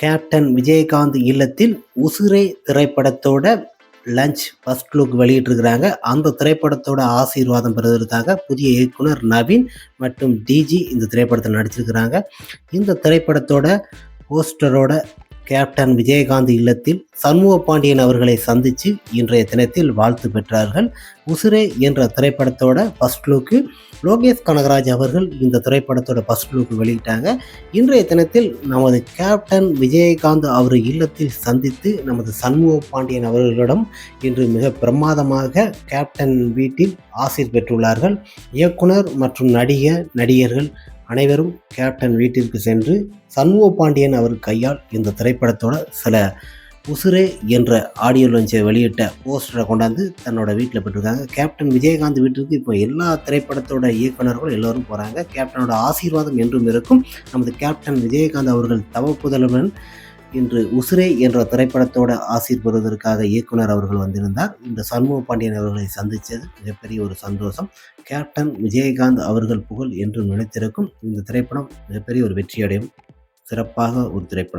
Captain Vijayakanth இல்லத்தில் உசிரை திரைப்படத்தோட lunch first look வெளியிட்டிருக்கிறாங்க. அந்த திரைப்படத்தோட ஆசீர்வாதம் பெறுவதற்காக புதிய இயக்குனர் நவீன் மற்றும் டிஜி இந்த திரைப்படத்தில் நடிச்சிருக்கிறாங்க. இந்த திரைப்படத்தோட போஸ்டரோட கேப்டன் விஜயகாந்த் இல்லத்தில் சண்முக பாண்டியன் அவர்களை சந்தித்து இன்றைய தினத்தில் வாழ்த்து பெற்றார்கள். உசிரே என்ற திரைப்படத்தோட ஃபர்ஸ்ட் லுக்கு லோகேஷ் கனகராஜ் அவர்கள் இந்த திரைப்படத்தோட ஃபர்ஸ்ட் லுக்கு வெளியிட்டாங்க. இன்றைய தினத்தில் நமது கேப்டன் விஜயகாந்த் அவர் இல்லத்தில் சந்தித்து நமது சண்முக பாண்டியன் அவர்களிடம் இன்று மிக பிரமாதமாக கேப்டன் வீட்டில் ஆசீர் பெற்றுள்ளார்கள். இயக்குனர் மற்றும் நடிகர்கள் அனைவரும் கேப்டன் வீட்டிற்கு சென்று சண்முக பாண்டியன் அவர் கையால் இந்த திரைப்படத்தோட சில உசிரே என்ற ஆடியோ லான்ச்சை வெளியிட்ட போஸ்டரை கொண்டாந்து தன்னோட வீட்டில் பெற்றிருக்காங்க. கேப்டன் விஜயகாந்த் வீட்டிற்கு இப்போ எல்லா திரைப்படத்தோட இயக்குநர்களும் எல்லோரும் போகிறாங்க. கேப்டனோட ஆசீர்வாதம் என்றும் இருக்கும். நமது கேப்டன் விஜயகாந்த் அவர்கள் தவப்புதலுடன் இன்று உசிரே என்ற திரைப்படத்தோட ஆசீர் பெறுவதற்காக இயக்குனர் அவர்கள் வந்திருந்தார். இந்த சண்முக பாண்டியன் அவர்களை சந்தித்தது மிகப்பெரிய ஒரு சந்தோஷம். கேப்டன் விஜயகாந்த் அவர்கள் புகழ் என்றும் நிலைத்திருக்கும். இந்த திரைப்படம் மிகப்பெரிய ஒரு வெற்றியடையும் சிறப்பாக ஒரு திரைப்படம்.